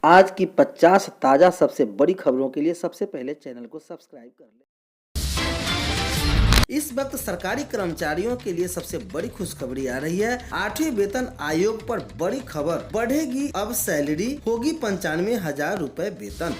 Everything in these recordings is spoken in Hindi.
आज की 50 ताज़ा सबसे बड़ी खबरों के लिए सबसे पहले चैनल को सब्सक्राइब कर लें। इस वक्त सरकारी कर्मचारियों के लिए सबसे बड़ी खुशखबरी आ रही है। 8वें वेतन आयोग पर बड़ी खबर, बढ़ेगी अब सैलरी, होगी 95,000 रुपए वेतन।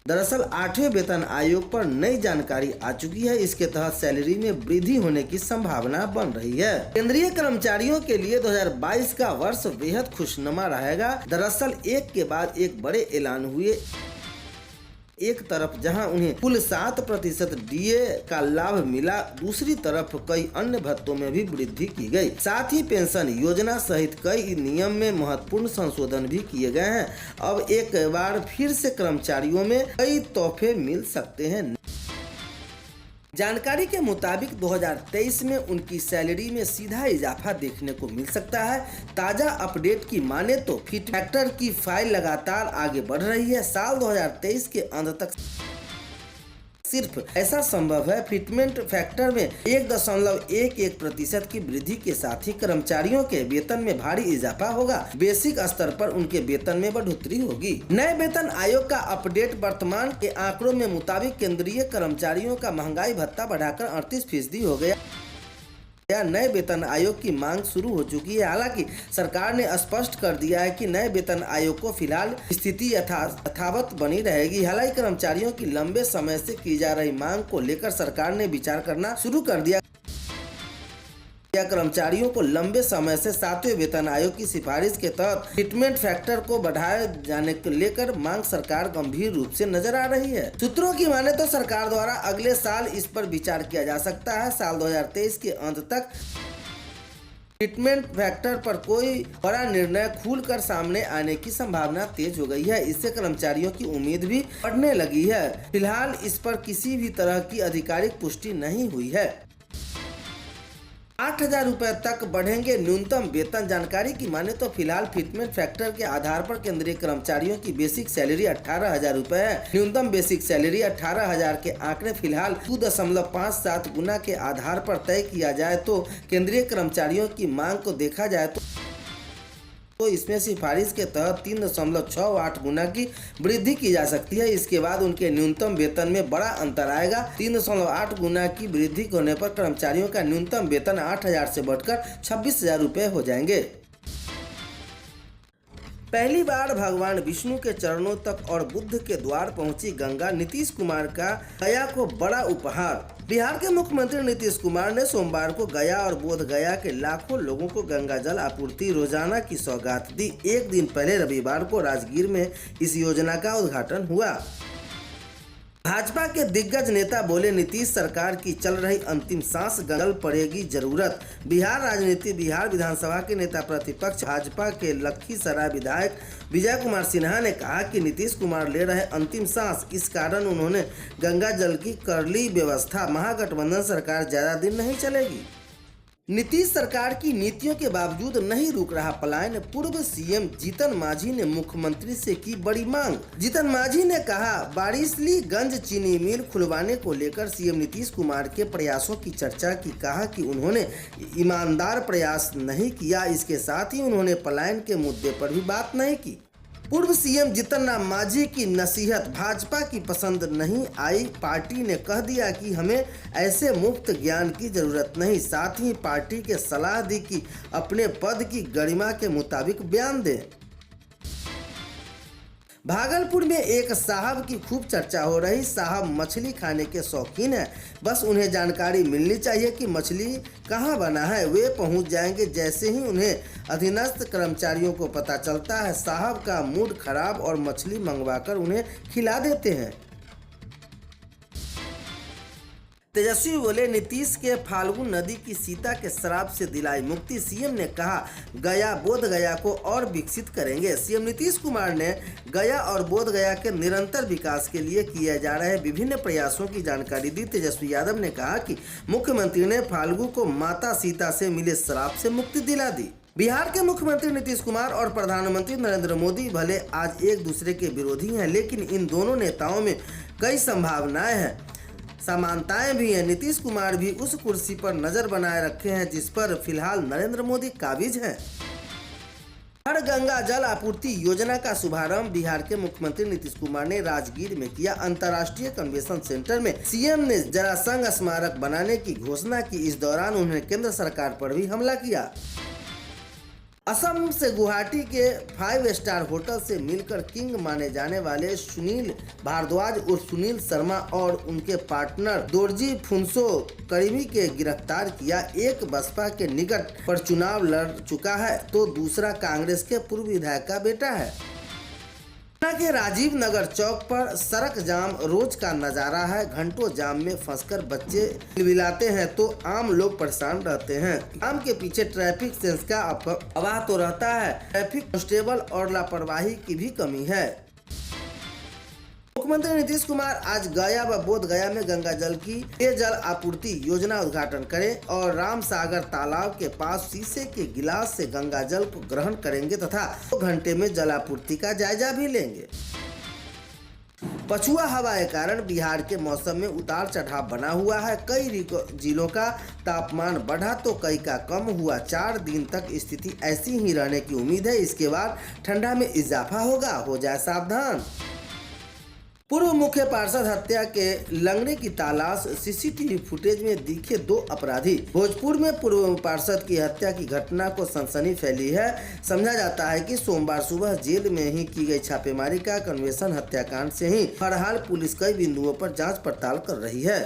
दरअसल 8वें वेतन आयोग पर नई जानकारी आ चुकी है। इसके तहत सैलरी में वृद्धि होने की संभावना बन रही है। केंद्रीय कर्मचारियों के लिए 2022 का वर्ष बेहद खुशनुमा रहेगा। दरअसल एक के बाद एक बड़े ऐलान हुए। एक तरफ जहां उन्हें कुल 7% डीए का लाभ मिला, दूसरी तरफ कई अन्य भत्तों में भी वृद्धि की गई। साथ ही पेंशन योजना सहित कई नियम में महत्वपूर्ण संशोधन भी किए गए हैं। अब एक बार फिर से कर्मचारियों में कई तोहफे मिल सकते हैं। जानकारी के मुताबिक 2023 में उनकी सैलरी में सीधा इजाफा देखने को मिल सकता है। ताजा अपडेट की माने तो फिट फैक्टर की फाइल लगातार आगे बढ़ रही है। साल 2023 के अंत तक सिर्फ ऐसा संभव है। फिटमेंट फैक्टर में 1.11% की वृद्धि के साथ ही कर्मचारियों के वेतन में भारी इजाफा होगा। बेसिक स्तर पर उनके वेतन में बढ़ोतरी होगी। नए वेतन आयोग का अपडेट वर्तमान के आंकड़ों में मुताबिक केंद्रीय कर्मचारियों का महंगाई भत्ता बढ़ाकर 38% हो गया। नए वेतन आयोग की मांग शुरू हो चुकी है। हालांकि सरकार ने स्पष्ट कर दिया है कि नए वेतन आयोग को फिलहाल स्थिति यथावत बनी रहेगी। हालांकि कर्मचारियों की लंबे समय से की जा रही मांग को लेकर सरकार ने विचार करना शुरू कर दिया। कर्मचारियों को लंबे समय से 7वें वेतन आयोग की सिफारिश के तहत फिटमेंट फैक्टर को बढ़ाए जाने को लेकर मांग सरकार गंभीर रूप से नजर आ रही है। सूत्रों की माने तो सरकार द्वारा अगले साल इस पर विचार किया जा सकता है। साल 2023 के अंत तक फिटमेंट फैक्टर पर कोई बड़ा निर्णय खुलकर सामने आने की संभावना तेज हो गई है। इससे कर्मचारियों की उम्मीद भी बढ़ने लगी है। फिलहाल इस पर किसी भी तरह की आधिकारिक पुष्टि नहीं हुई है। 8,000 रुपए तक बढ़ेंगे न्यूनतम वेतन। जानकारी की माने तो फिलहाल फिटमेंट फैक्टर के आधार पर केंद्रीय कर्मचारियों की बेसिक सैलरी 18,000 रुपए है। न्यूनतम बेसिक सैलरी 18,000 के आंकड़े फिलहाल 2.57 गुना के आधार पर तय किया जाए तो केंद्रीय कर्मचारियों की मांग को देखा जाए तो इसमें सिफारिश के तहत 3.68 गुना की वृद्धि की जा सकती है। इसके बाद उनके न्यूनतम वेतन में बड़ा अंतर आएगा। 3.8 गुना की वृद्धि होने पर कर्मचारियों का न्यूनतम वेतन 8,000 से बढ़कर 26,000 रुपए हो जाएंगे। पहली बार भगवान विष्णु के चरणों तक और बुद्ध के द्वार पहुंची गंगा। नीतीश कुमार का गया को बड़ा उपहार। बिहार के मुख्यमंत्री नीतीश कुमार ने सोमवार को गया और बोध गया के लाखों लोगों को गंगा जल आपूर्ति रोजाना की सौगात दी। एक दिन पहले रविवार को राजगीर में इस योजना का उद्घाटन हुआ। भाजपा के दिग्गज नेता बोले, नीतीश सरकार की चल रही अंतिम सांस, जल पड़ेगी जरूरत। बिहार राजनीति। बिहार विधानसभा के नेता प्रतिपक्ष भाजपा के लखीसराय विधायक विजय कुमार सिन्हा ने कहा कि नीतीश कुमार ले रहे अंतिम सांस, इस कारण उन्होंने गंगा जल की कर ली व्यवस्था। महागठबंधन सरकार ज्यादा दिन नहीं चलेगी। नीतीश सरकार की नीतियों के बावजूद नहीं रुक रहा पलायन। पूर्व सीएम जीतन मांझी ने मुख्यमंत्री से की बड़ी मांग। जीतन मांझी ने कहा, बारिसलीगंज चीनी मिल खुलवाने को लेकर सीएम नीतीश कुमार के प्रयासों की चर्चा की। कहा कि उन्होंने ईमानदार प्रयास नहीं किया। इसके साथ ही उन्होंने पलायन के मुद्दे पर भी बात नहीं की। पूर्व सीएम जीतन राम मांझी की नसीहत भाजपा की पसंद नहीं आई। पार्टी ने कह दिया कि हमें ऐसे मुफ्त ज्ञान की जरूरत नहीं। साथ ही पार्टी के सलाह दी कि अपने पद की गरिमा के मुताबिक बयान दें। भागलपुर में एक साहब की खूब चर्चा हो रही। साहब मछली खाने के शौकीन हैं। बस उन्हें जानकारी मिलनी चाहिए कि मछली कहाँ बना है, वे पहुँच जाएंगे। जैसे ही उन्हें अधीनस्थ कर्मचारियों को पता चलता है, साहब का मूड खराब और मछली मंगवाकर उन्हें खिला देते हैं। तेजस्वी बोले, नीतीश के फाल्गु नदी की सीता के शराब से दिलाई मुक्ति। सीएम ने कहा, गया बोध गया को और विकसित करेंगे। सीएम नीतीश कुमार ने गया और बोध गया के निरंतर विकास के लिए किए जा रहे विभिन्न प्रयासों की जानकारी दी। तेजस्वी यादव ने कहा कि मुख्यमंत्री ने फाल्गु को माता सीता से मिले शराब से मुक्ति दिला दी। बिहार के मुख्यमंत्री नीतीश कुमार और प्रधानमंत्री नरेंद्र मोदी भले आज एक दूसरे के विरोधी हैं, लेकिन इन दोनों नेताओं में कई संभावनाएं हैं, समानताएं भी हैं। नीतीश कुमार भी उस कुर्सी पर नजर बनाए रखे हैं जिस पर फिलहाल नरेंद्र मोदी काबिज हैं। हर गंगा जल आपूर्ति योजना का शुभारंभ बिहार के मुख्यमंत्री नीतीश कुमार ने राजगीर में किया। अंतर्राष्ट्रीय कन्वेंशन सेंटर में सीएम ने जरासंध स्मारक बनाने की घोषणा की। इस दौरान उन्होंने केंद्र सरकार पर भी हमला किया। असम से गुवाहाटी के 5 स्टार होटल से मिलकर किंग माने जाने वाले सुनील भारद्वाज उर्फ सुनील शर्मा और उनके पार्टनर दोरजी फुनसो करीमी के गिरफ्तार किया। एक बसपा के निकट पर चुनाव लड़ चुका है तो दूसरा कांग्रेस के पूर्व विधायक का बेटा है। पटना के राजीव नगर चौक पर सड़क जाम रोज का नजारा है। घंटों जाम में फंसकर बच्चे चिल्लाते हैं तो आम लोग परेशान रहते हैं। जाम के पीछे ट्रैफिक सेंस का अभाव तो रहता है, ट्रैफिक कांस्टेबल और लापरवाही की भी कमी है। मुख्यमंत्री नीतीश कुमार आज गया व बोध गया में गंगा जल की पेयजल आपूर्ति योजना उद्घाटन करें और राम सागर तालाब के पास शीशे के गिलास से गंगा जल को ग्रहण करेंगे तथा 2 घंटे में जल आपूर्ति का जायजा भी लेंगे। पछुआ हवा के कारण बिहार के मौसम में उतार चढ़ाव बना हुआ है। कई जिलों का तापमान बढ़ा तो कई का कम हुआ। 4 दिन तक स्थिति ऐसी ही रहने की उम्मीद है। इसके बाद ठंडा में इजाफा होगा, हो जाए सावधान। पूर्व मुख्य पार्षद हत्या के लंगड़े की तलाश, सीसीटीवी फुटेज में दिखे 2 अपराधी। भोजपुर में पूर्व पार्षद की हत्या की घटना को सनसनी फैली है। समझा जाता है कि सोमवार सुबह जेल में ही की गई छापेमारी का कन्वेंशन हत्याकांड से ही। बहरहाल पुलिस कई बिंदुओं पर जांच पड़ताल कर रही है।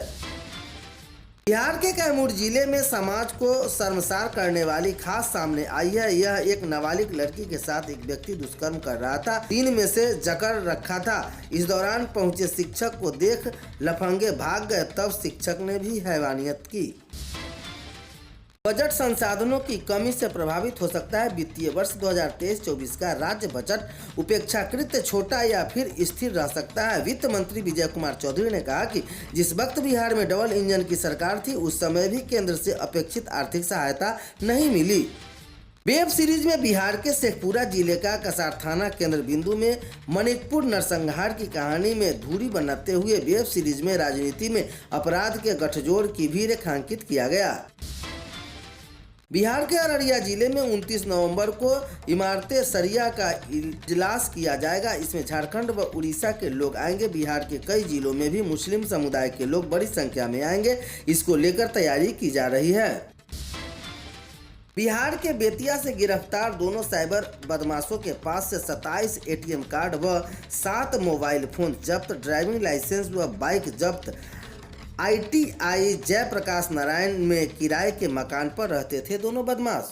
बिहार के कैमूर जिले में समाज को शर्मसार करने वाली खास सामने आई है। यह एक नाबालिग लड़की के साथ एक व्यक्ति दुष्कर्म कर रहा था। 3 में से जकड़ रखा था। इस दौरान पहुंचे शिक्षक को देख लफंगे भाग गए, तब शिक्षक ने भी हैवानियत की। बजट संसाधनों की कमी से प्रभावित हो सकता है। वित्तीय वर्ष 2023-24 का राज्य बजट उपेक्षाकृत छोटा या फिर स्थिर रह सकता है। वित्त मंत्री विजय कुमार चौधरी ने कहा कि जिस वक्त बिहार में डबल इंजन की सरकार थी उस समय भी केंद्र से अपेक्षित आर्थिक सहायता नहीं मिली। वेब सीरीज में बिहार के शेखपुरा जिले का कसार थाना केंद्र बिंदु में मणिकपुर नरसंहार की कहानी में धुरी बनाते हुए वेब सीरीज में राजनीति में अपराध के गठजोड़ की भी रेखांकित किया गया। बिहार के अररिया जिले में 29 नवंबर को इमारते सरिया का इजलास किया जाएगा। इसमें झारखंड व उड़ीसा के लोग आएंगे। बिहार के कई जिलों में भी मुस्लिम समुदाय के लोग बड़ी संख्या में आएंगे। इसको लेकर तैयारी की जा रही है। बिहार के बेतिया से गिरफ्तार दोनों साइबर बदमाशों के पास से 27 एटीएम कार्ड व 7 मोबाइल फोन जब्त, ड्राइविंग लाइसेंस व बाइक जब्त। ITI जयप्रकाश नारायण में किराए के मकान पर रहते थे दोनों बदमाश।